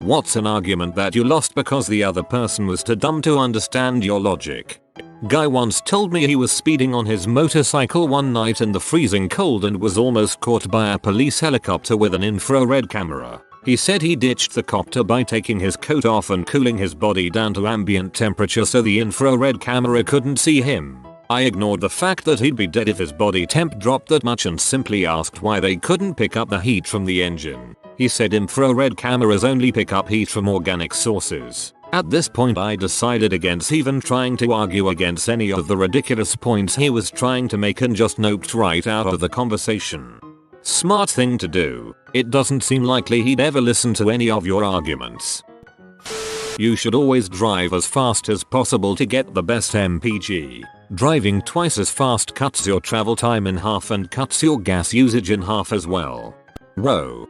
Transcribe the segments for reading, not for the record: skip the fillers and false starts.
What's an argument that you lost because the other person was too dumb to understand your logic? Guy once told me he was speeding on his motorcycle one night in the freezing cold and was almost caught by a police helicopter with an infrared camera. He said he ditched the copter by taking his coat off and cooling his body down to ambient temperature so the infrared camera couldn't see him. I ignored the fact that he'd be dead if his body temp dropped that much and simply asked why they couldn't pick up the heat from the engine. He said infrared cameras only pick up heat from organic sources. At this point I decided against even trying to argue against any of the ridiculous points he was trying to make and just noped right out of the conversation. Smart thing to do. It doesn't seem likely he'd ever listen to any of your arguments. You should always drive as fast as possible to get the best MPG. Driving twice as fast cuts your travel time in half and cuts your gas usage in half as well. Row.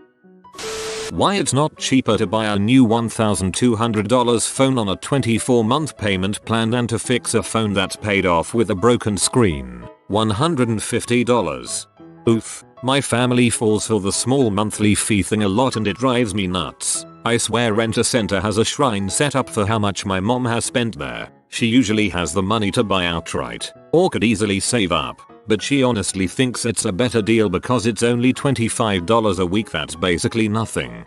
Why it's not cheaper to buy a new $1,200 phone on a 24-month payment plan than to fix a phone that's paid off with a broken screen. $150. Oof. My family falls for the small monthly fee thing a lot and it drives me nuts. I swear Rent-A-Center has a shrine set up for how much my mom has spent there. She usually has the money to buy outright, or could easily save up, but she honestly thinks it's a better deal because it's only $25 a week. That's basically nothing.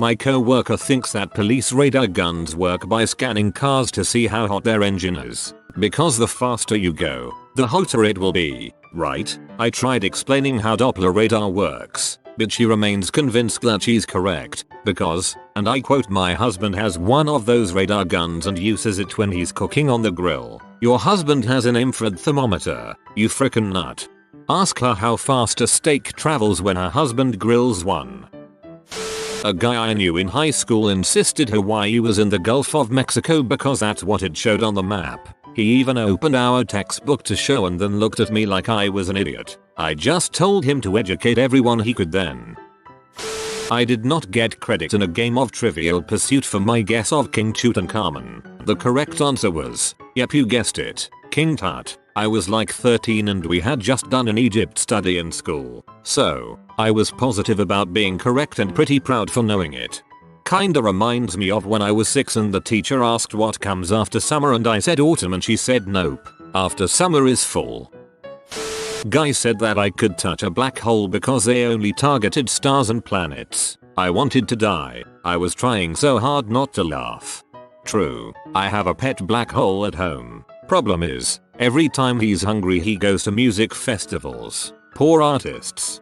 My co-worker thinks that police radar guns work by scanning cars to see how hot their engine is, because the faster you go, the hotter it will be, right? I tried explaining how Doppler radar works, but she remains convinced that she's correct, because, and I quote, my husband has one of those radar guns and uses it when he's cooking on the grill. Your husband has an infrared thermometer, you frickin' nut. Ask her how fast a steak travels when her husband grills one. A guy I knew in high school insisted Hawaii was in the Gulf of Mexico because that's what it showed on the map. He even opened our textbook to show and then looked at me like I was an idiot. I just told him to educate everyone he could then. I did not get credit in a game of Trivial Pursuit for my guess of King Tutankhamun. The correct answer was, yep, you guessed it, King Tut. I was like 13 and we had just done an Egypt study in school, so I was positive about being correct and pretty proud for knowing it. Kinda reminds me of when I was 6 and the teacher asked what comes after summer and I said autumn and she said nope, after summer is fall. Guy said that I could touch a black hole because they only targeted stars and planets. I wanted to die. I was trying so hard not to laugh. True, I have a pet black hole at home. Problem is, every time he's hungry he goes to music festivals. Poor artists.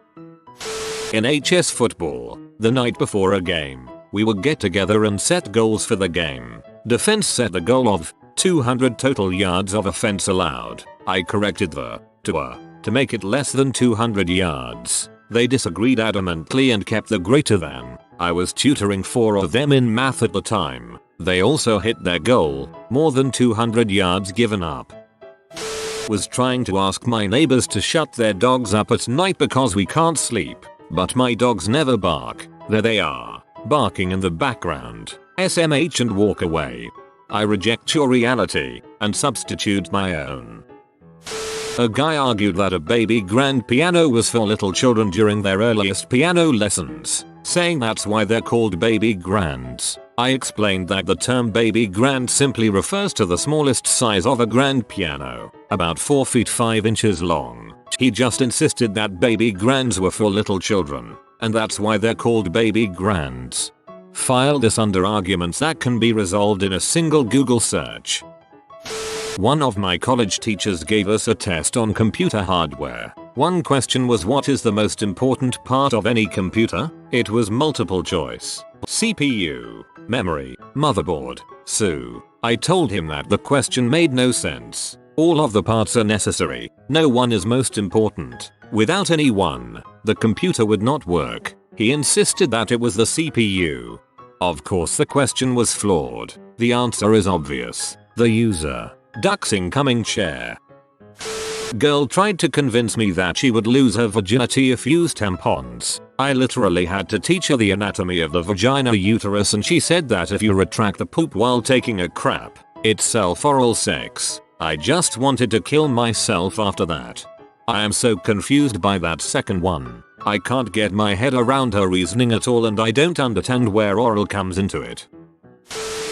In HS football, the night before a game, we would get together and set goals for the game. Defense set the goal of 200 total yards of offense allowed. I corrected the to make it less than 200 yards. They disagreed adamantly and kept the greater than. I was tutoring 4 of them in math at the time. They also hit their goal, more than 200 yards given up. Was trying to ask my neighbors to shut their dogs up at night because we can't sleep, but my dogs never bark. There they are, barking in the background. SMH and walk away. I reject your reality and substitute my own. A guy argued that a baby grand piano was for little children during their earliest piano lessons, saying that's why they're called baby grands. I explained that the term baby grand simply refers to the smallest size of a grand piano, about 4 feet 5 inches long. He just insisted that baby grands were for little children, and that's why they're called baby grands. File this under arguments that can be resolved in a single Google search. One of my college teachers gave us a test on computer hardware. One question was, what is the most important part of any computer? It was multiple choice. CPU, memory, motherboard, SU. I told him that the question made no sense. All of the parts are necessary. No one is most important. Without any one, the computer would not work. He insisted that it was the CPU. Of course the question was flawed. The answer is obvious. The user. Duck's incoming chair. Girl tried to convince me that she would lose her virginity if used tampons. I literally had to teach her the anatomy of the vagina uterus and she said that if you retract the poop while taking a crap, it's self-oral sex. I just wanted to kill myself after that. I am so confused by that second one. I can't get my head around her reasoning at all, and I don't understand where oral comes into it.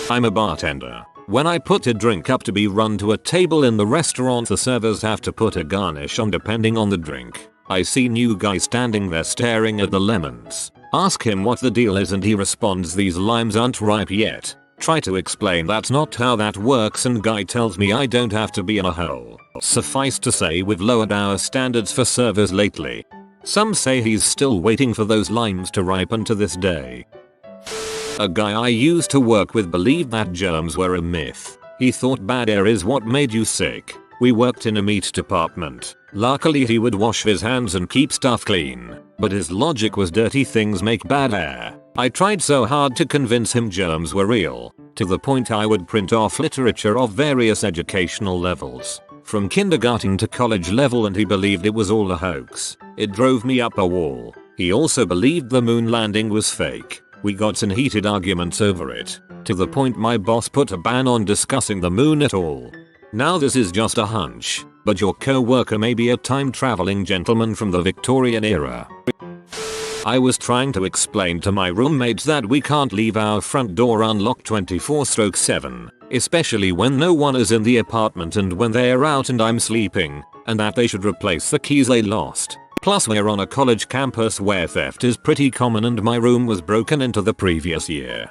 I'm a bartender. When I put a drink up to be run to a table in the restaurant, the servers have to put a garnish on depending on the drink. I see new guy standing there staring at the lemons. Ask him what the deal is and he responds, "These limes aren't ripe yet." Try to explain that's not how that works and guy tells me I don't have to be in a hole. Suffice to say, we've lowered our standards for servers lately. Some say he's still waiting for those limes to ripen to this day. A guy I used to work with believed that germs were a myth. He thought bad air is what made you sick. We worked in a meat department. Luckily he would wash his hands and keep stuff clean. But his logic was dirty things make bad air. I tried so hard to convince him germs were real, to the point I would print off literature of various educational levels, from kindergarten to college level, and he believed it was all a hoax. It drove me up a wall. He also believed the moon landing was fake. We got in heated arguments over it, to the point my boss put a ban on discussing the moon at all. Now this is just a hunch, but your co-worker may be a time-traveling gentleman from the Victorian era. I was trying to explain to my roommates that we can't leave our front door unlocked 24/7, especially when no one is in the apartment and when they're out and I'm sleeping, and that they should replace the keys they lost. Plus we're on a college campus where theft is pretty common and my room was broken into the previous year.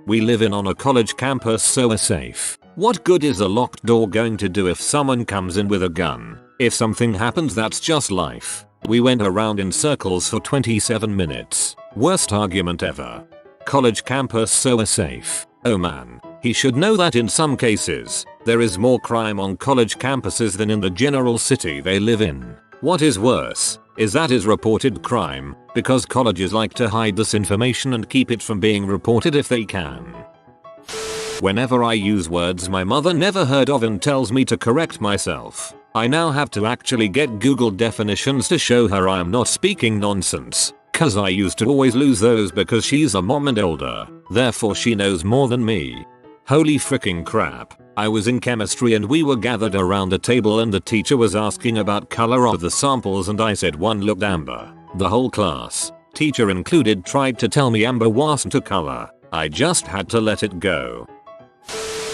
We live on a college campus, so we're safe. What good is a locked door going to do if someone comes in with a gun? If something happens, that's just life. We went around in circles for 27 minutes. Worst argument ever. College campus, so we're safe. Oh man, he should know that in some cases, there is more crime on college campuses than in the general city they live in. What is worse, is that is reported crime, because colleges like to hide this information and keep it from being reported if they can. Whenever I use words my mother never heard of and tells me to correct myself, I now have to actually get Google definitions to show her I am not speaking nonsense, cause I used to always lose those because she's a mom and older, therefore she knows more than me. Holy freaking crap. I was in chemistry and we were gathered around a table and the teacher was asking about color of the samples and I said one looked amber. The whole class, teacher included, tried to tell me amber wasn't a color. I just had to let it go.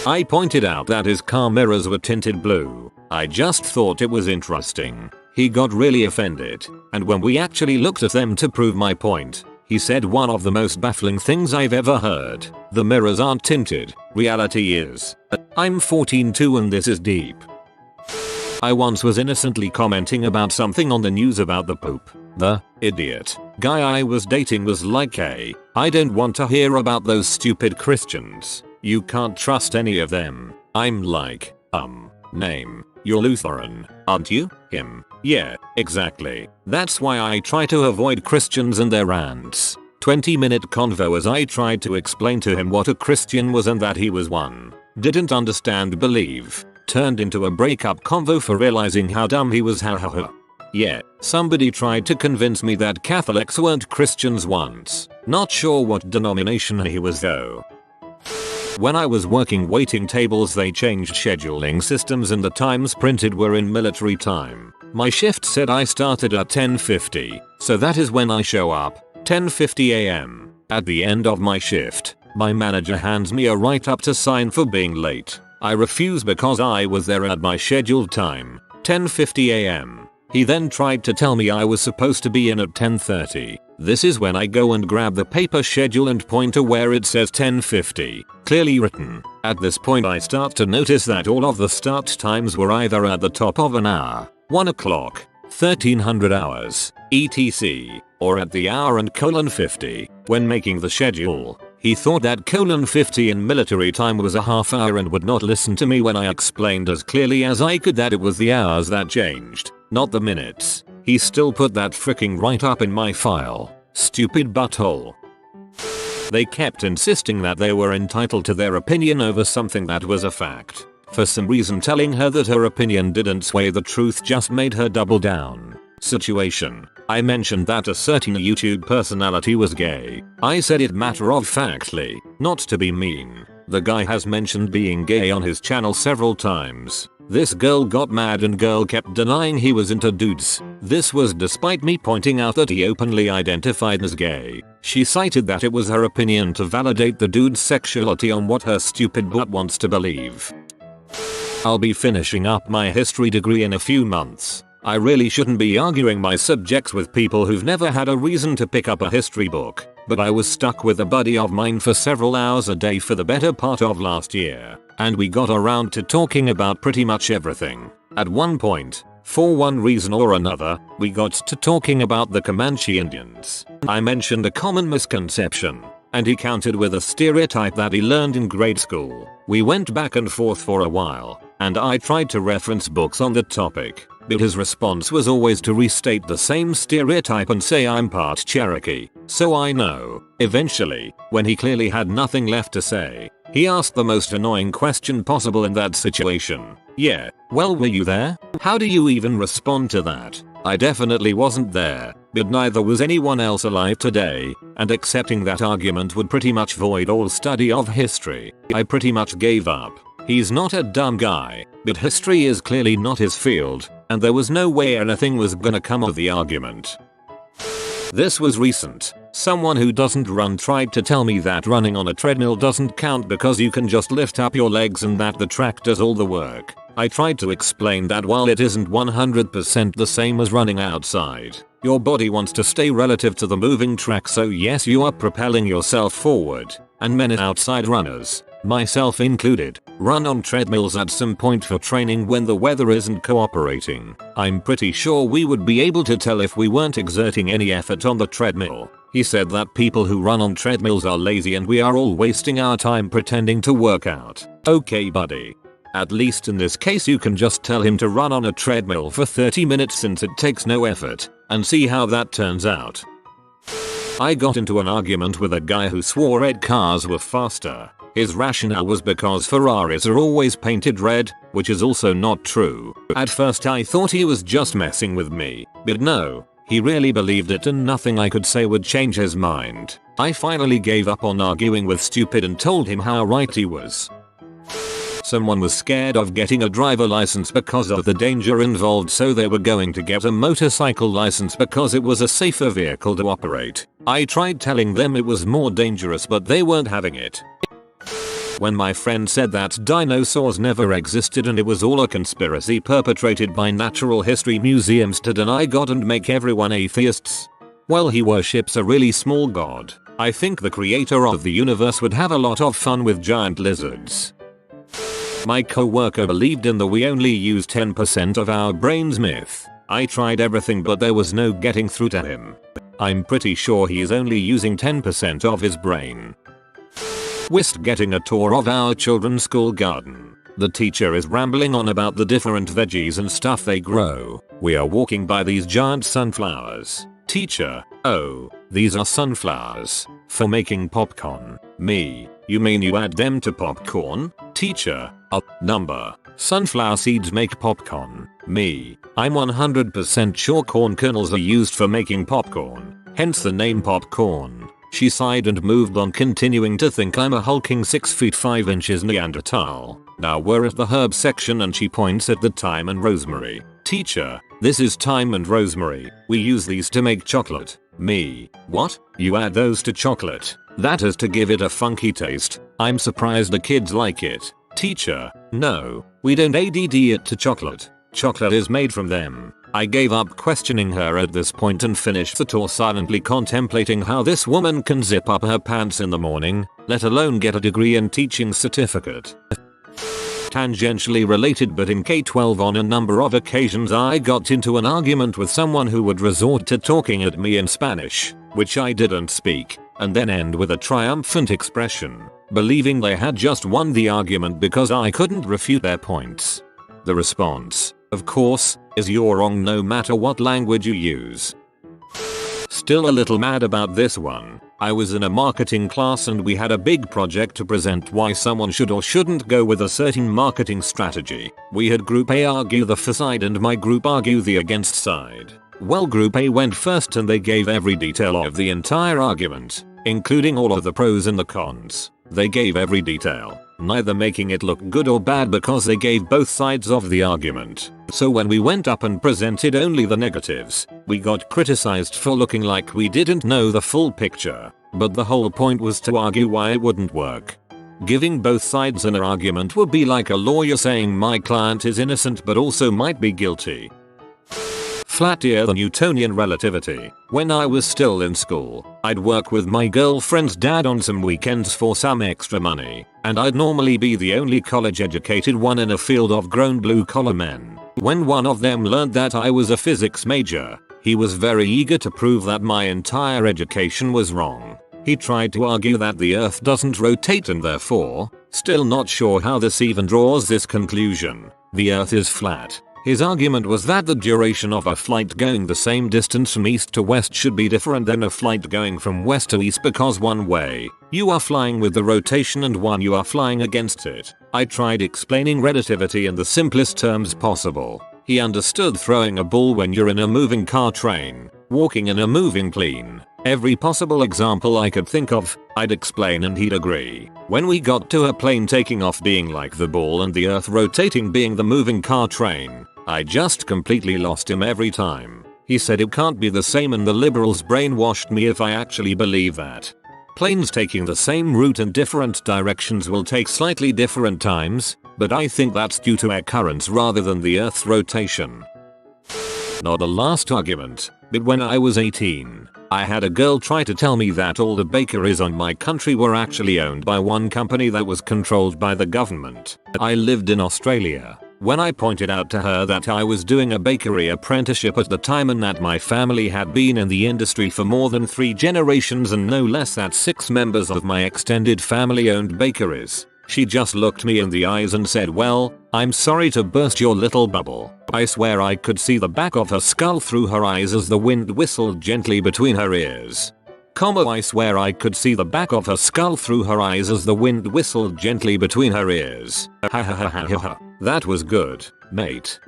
I pointed out that his car mirrors were tinted blue. I just thought it was interesting. He got really offended, and when we actually looked at them to prove my point, he said one of the most baffling things I've ever heard. The mirrors aren't tinted, reality is. I'm 14 too and this is deep. I once was innocently commenting about something on the news about the poop. The idiot guy I was dating was like, "Hey, I don't want to hear about those stupid Christians. You can't trust any of them." I'm like, name. You're Lutheran, aren't you? Him. Yeah, exactly. That's why I try to avoid Christians and their rants. 20-minute convo as I tried to explain to him what a Christian was and that he was one. Didn't understand, believe. Turned into a breakup convo for realizing how dumb he was, hahaha. Yeah, somebody tried to convince me that Catholics weren't Christians once. Not sure what denomination he was though. When I was working waiting tables they changed scheduling systems and the times printed were in military time. My shift said I started at 10:50, so that is when I show up, 10:50 am. At the end of my shift, my manager hands me a write-up to sign for being late. I refuse because I was there at my scheduled time, 10:50 am. He then tried to tell me I was supposed to be in at 10:30. This is when I go and grab the paper schedule and point to where it says 10:50, clearly written. At this point I start to notice that all of the start times were either at the top of an hour, 1 o'clock, 1300 hours, etc., or at the hour and :50. When making the schedule, he thought that :50 in military time was a half hour and would not listen to me when I explained as clearly as I could that it was the hours that changed, not the minutes. He still put that freaking write-up in my file. Stupid butthole. They kept insisting that they were entitled to their opinion over something that was a fact. For some reason telling her that her opinion didn't sway the truth just made her double down. Situation. I mentioned that a certain YouTube personality was gay. I said it matter-of-factly, not to be mean. The guy has mentioned being gay on his channel several times. This girl got mad and girl kept denying he was into dudes. This was despite me pointing out that he openly identified as gay. She cited that it was her opinion to validate the dude's sexuality on what her stupid butt wants to believe. I'll be finishing up my history degree in a few months. I really shouldn't be arguing my subjects with people who've never had a reason to pick up a history book, but I was stuck with a buddy of mine for several hours a day for the better part of last year, and we got around to talking about pretty much everything. At one point, for one reason or another, we got to talking about the Comanche Indians. I mentioned a common misconception, and he countered with a stereotype that he learned in grade school. We went back and forth for a while, and I tried to reference books on the topic, but his response was always to restate the same stereotype and say I'm part Cherokee, so I know. Eventually, when he clearly had nothing left to say, he asked the most annoying question possible in that situation. Yeah, well, were you there? How do you even respond to that? I definitely wasn't there, but neither was anyone else alive today, and accepting that argument would pretty much void all study of history. I pretty much gave up. He's not a dumb guy, but history is clearly not his field, and there was no way anything was gonna come of the argument. This was recent. Someone who doesn't run tried to tell me that running on a treadmill doesn't count because you can just lift up your legs and that the track does all the work. I tried to explain that while it isn't 100% the same as running outside, your body wants to stay relative to the moving track, so yes, you are propelling yourself forward, and many outside runners, myself included, run on treadmills at some point for training when the weather isn't cooperating. I'm pretty sure we would be able to tell if we weren't exerting any effort on the treadmill. He said that people who run on treadmills are lazy and we are all wasting our time pretending to work out. Okay buddy. At least in this case you can just tell him to run on a treadmill for 30 minutes since it takes no effort, and see how that turns out. I got into an argument with a guy who swore red cars were faster. His rationale was because Ferraris are always painted red, which is also not true. At first I thought he was just messing with me, but no, he really believed it and nothing I could say would change his mind. I finally gave up on arguing with stupid and told him how right he was. Someone was scared of getting a driver license because of the danger involved, so they were going to get a motorcycle license because it was a safer vehicle to operate. I tried telling them it was more dangerous, but they weren't having it. When my friend said that dinosaurs never existed and it was all a conspiracy perpetrated by natural history museums to deny God and make everyone atheists. Well, he worships a really small god. I think the creator of the universe would have a lot of fun with giant lizards. My coworker believed in the we only use 10% of our brains myth. I tried everything but there was no getting through to him. I'm pretty sure he's only using 10% of his brain. Whist getting a tour of our children's school garden. The teacher is rambling on about the different veggies and stuff they grow. We are walking by these giant sunflowers. Teacher: oh, these are sunflowers. For making popcorn. Me: you mean you add them to popcorn? Teacher: number. Sunflower seeds make popcorn. Me: I'm 100% sure corn kernels are used for making popcorn, hence the name popcorn. She sighed and moved on, continuing to think I'm a hulking 6 feet 5 inches Neanderthal. Now we're at the herb section and she points at the thyme and rosemary. Teacher: this is thyme and rosemary. We use these to make chocolate. Me: what? You add those to chocolate? That is to give it a funky taste. I'm surprised the kids like it. Teacher: no, we don't add it to chocolate. Chocolate is made from them. I gave up questioning her at this point and finished the tour silently contemplating how this woman can zip up her pants in the morning, let alone get a degree and teaching certificate. Tangentially related, but in K-12 on a number of occasions I got into an argument with someone who would resort to talking at me in Spanish, which I didn't speak, and then end with a triumphant expression, believing they had just won the argument because I couldn't refute their points. The response, of course, is you're wrong no matter what language you use. Still a little mad about this one. I was in a marketing class and we had a big project to present why someone should or shouldn't go with a certain marketing strategy. We had Group A argue the for side and my group argue the against side. Well, Group A went first and they gave every detail of the entire argument, including all of the pros and the cons. They gave every detail. neither making it look good or bad because they gave both sides of the argument. So when we went up and presented only the negatives, we got criticized for looking like we didn't know the full picture. But the whole point was to argue why it wouldn't work. Giving both sides an argument would be like a lawyer saying my client is innocent but also might be guilty. Flat ear, the Newtonian relativity. When I was still in school, I'd work with my girlfriend's dad on some weekends for some extra money, and I'd normally be the only college educated one in a field of grown blue collar men. When one of them learned that I was a physics major, he was very eager to prove that my entire education was wrong. He tried to argue that the earth doesn't rotate and therefore, still not sure how this even draws this conclusion, the earth is flat. His argument was that the duration of a flight going the same distance from east to west should be different than a flight going from west to east because one way, you are flying with the rotation and one you are flying against it. I tried explaining relativity in the simplest terms possible. He understood throwing a ball when you're in a moving car train, walking in a moving plane. Every possible example I could think of, I'd explain and he'd agree. When we got to a plane taking off being like the ball and the earth rotating being the moving car train, I just completely lost him every time. He said it can't be the same and the liberals brainwashed me if I actually believe that. Planes taking the same route in different directions will take slightly different times, but I think that's due to air currents rather than the earth's rotation. Not the last argument, but when I was 18, I had a girl try to tell me that all the bakeries on my country were actually owned by one company that was controlled by the government. I lived in Australia. When I pointed out to her that I was doing a bakery apprenticeship at the time and that my family had been in the industry for more than 3 generations and no less that 6 members of my extended family owned bakeries, she just looked me in the eyes and said, "Well, I'm sorry to burst your little bubble." I swear I could see the back of her skull through her eyes as the wind whistled gently between her ears. I swear I could see the back of her skull through her eyes as the wind whistled gently between her ears. Ha ha ha ha ha. That was good, mate.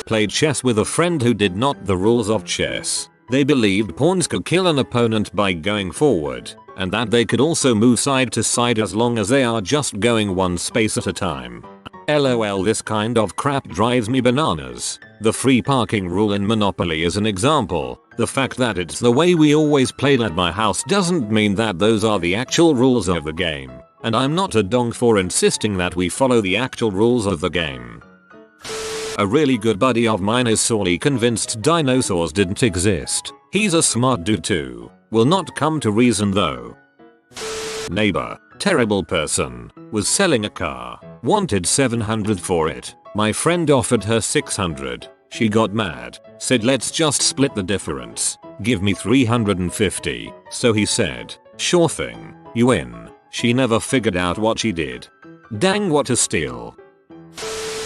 Played chess with a friend who did not the rules of chess. They believed pawns could kill an opponent by going forward, and that they could also move side to side as long as they are just going one space at a time. LOL, this kind of crap drives me bananas. The free parking rule in Monopoly is an example. The fact that it's the way we always played at my house doesn't mean that those are the actual rules of the game. And I'm not a dong for insisting that we follow the actual rules of the game. A really good buddy of mine is sorely convinced dinosaurs didn't exist. He's a smart dude too. Will not come to reason though. Neighbor, terrible person, was selling a car, wanted $700 for it. My friend offered her $600. She got mad, said let's just split the difference. Give me $350. So he said, sure thing, you win. She never figured out what she did. Dang, what a steal.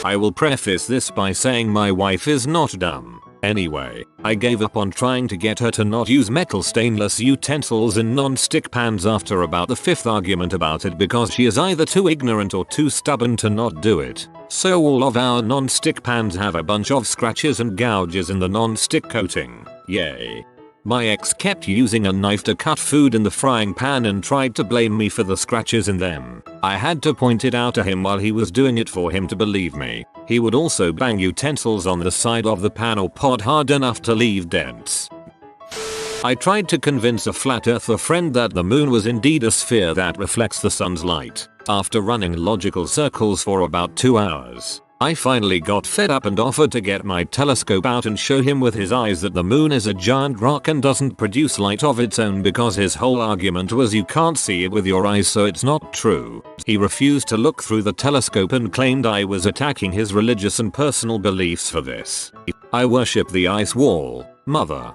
I will preface this by saying my wife is not dumb. Anyway, I gave up on trying to get her to not use metal stainless utensils in non-stick pans after about the 5th argument about it because she is either too ignorant or too stubborn to not do it. So all of our non-stick pans have a bunch of scratches and gouges in the non-stick coating. Yay. My ex kept using a knife to cut food in the frying pan and tried to blame me for the scratches in them. I had to point it out to him while he was doing it for him to believe me. He would also bang utensils on the side of the pan or pot hard enough to leave dents. I tried to convince a flat earther friend that the moon was indeed a sphere that reflects the sun's light. After running logical circles for about 2 hours, I finally got fed up and offered to get my telescope out and show him with his eyes that the moon is a giant rock and doesn't produce light of its own because his whole argument was you can't see it with your eyes so it's not true. He refused to look through the telescope and claimed I was attacking his religious and personal beliefs for this. I worship the ice wall, mother.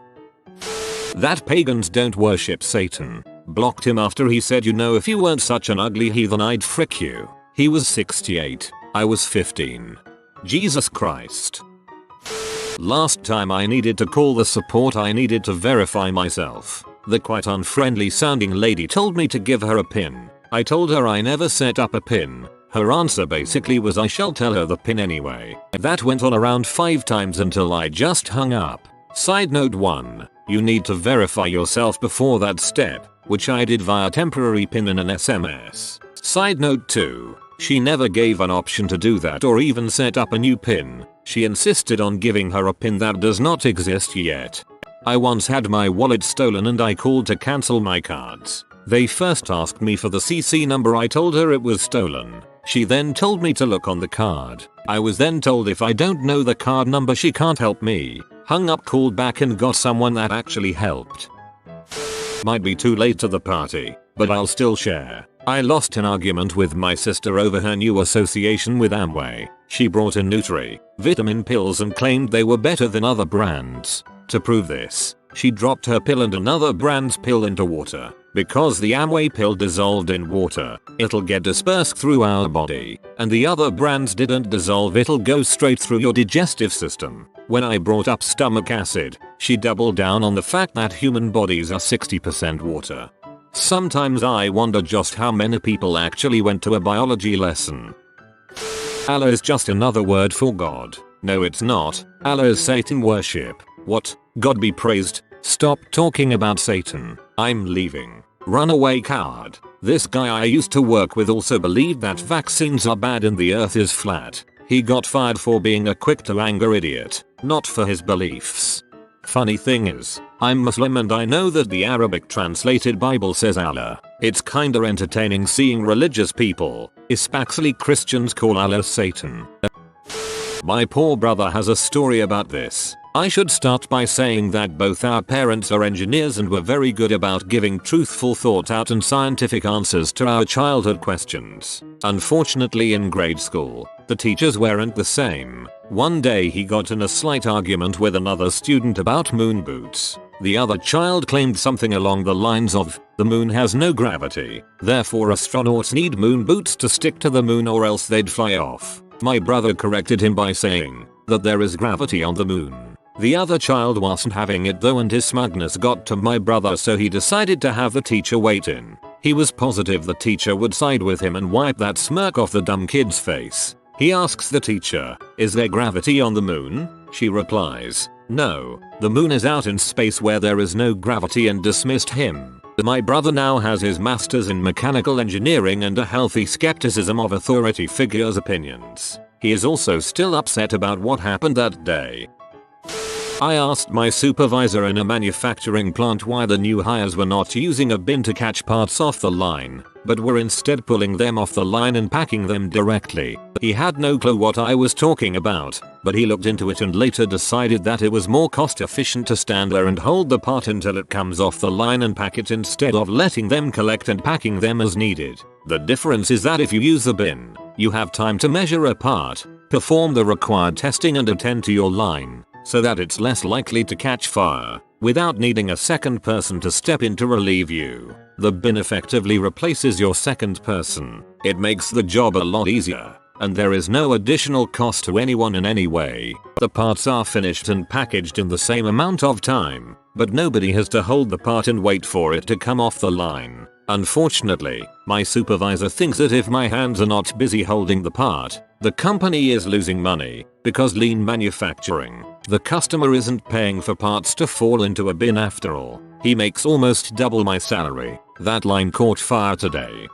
That pagans don't worship Satan. Blocked him after he said, you know, if you weren't such an ugly heathen I'd frick you. He was 68. I was 15. Jesus Christ. Last time I needed to call the support I needed to verify myself. The quite unfriendly sounding lady told me to give her a pin. I told her I never set up a pin. Her answer basically was I shall tell her the pin anyway. That went on around 5 times until I just hung up. Side note 1. You need to verify yourself before that step, which I did via temporary pin in an SMS. Side note 2. She never gave an option to do that or even set up a new pin. She insisted on giving her a pin that does not exist yet. I once had my wallet stolen and I called to cancel my cards. They first asked me for the CC number. I told her it was stolen. She then told me to look on the card. I was then told if I don't know the card number she can't help me. Hung up, called back and got someone that actually helped. Might be too late to the party, but I'll still share. I lost an argument with my sister over her new association with Amway. She brought in Nutri vitamin pills and claimed they were better than other brands. To prove this, she dropped her pill and another brand's pill into water. Because the Amway pill dissolved in water, it'll get dispersed through our body, and the other brands didn't dissolve, it'll go straight through your digestive system. When I brought up stomach acid, she doubled down on the fact that human bodies are 60% water. Sometimes I wonder just how many people actually went to a biology lesson. Allah is just another word for God. No, it's not. Allah is Satan worship. What? God be praised. Stop talking about Satan. I'm leaving. Runaway card. This guy I used to work with also believed that vaccines are bad and the earth is flat. He got fired for being a quick to anger idiot, not for his beliefs. Funny thing is, I'm Muslim and I know that the Arabic translated Bible says Allah. It's kinda entertaining seeing religious people, especially Christians, call Allah Satan. My poor brother has a story about this. I should start by saying that both our parents are engineers and were very good about giving truthful, thought out and scientific answers to our childhood questions. Unfortunately, in grade school, the teachers weren't the same. One day he got in a slight argument with another student about moon boots. The other child claimed something along the lines of, the moon has no gravity, therefore astronauts need moon boots to stick to the moon or else they'd fly off. My brother corrected him by saying that there is gravity on the moon. The other child wasn't having it though, and his smugness got to my brother, so he decided to have the teacher wait in. He was positive the teacher would side with him and wipe that smirk off the dumb kid's face. He asks the teacher, is there gravity on the moon? She replies, no, the moon is out in space where there is no gravity, and dismissed him. My brother now has his master's in mechanical engineering and a healthy skepticism of authority figures' opinions. He is also still upset about what happened that day. I asked my supervisor in a manufacturing plant why the new hires were not using a bin to catch parts off the line, but were instead pulling them off the line and packing them directly. He had no clue what I was talking about, but he looked into it and later decided that it was more cost efficient to stand there and hold the part until it comes off the line and pack it instead of letting them collect and packing them as needed. The difference is that if you use the bin, you have time to measure a part, perform the required testing and attend to your line, so that it's less likely to catch fire, without needing a second person to step in to relieve you. The bin effectively replaces your second person. It makes the job a lot easier, and there is no additional cost to anyone in any way. The parts are finished and packaged in the same amount of time, but nobody has to hold the part and wait for it to come off the line. Unfortunately, my supervisor thinks that if my hands are not busy holding the part, the company is losing money, because lean manufacturing, the customer isn't paying for parts to fall into a bin after all. He makes almost double my salary. That line caught fire today.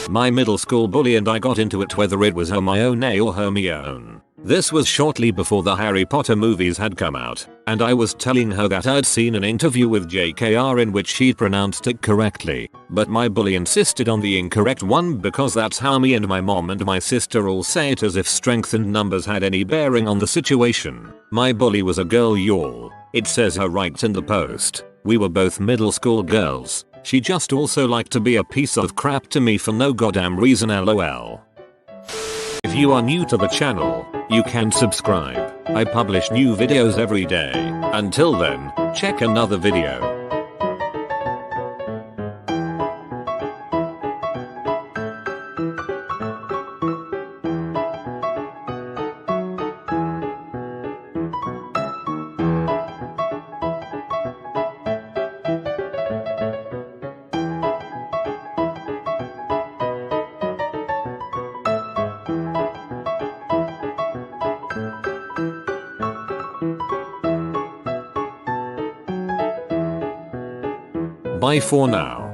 My middle school bully and I got into it whether it was Hermione or Hermione. This was shortly before the Harry Potter movies had come out, and I was telling her that I'd seen an interview with JKR in which she'd pronounced it correctly, but my bully insisted on the incorrect one because that's how me and my mom and my sister all say it, as if strength and numbers had any bearing on the situation. My bully was a girl, y'all. It says her right in the post. We were both middle school girls. She just also liked to be a piece of crap to me for no goddamn reason, lol. If you are new to the channel, you can subscribe. I publish new videos every day. Until then, check another video. Bye for now.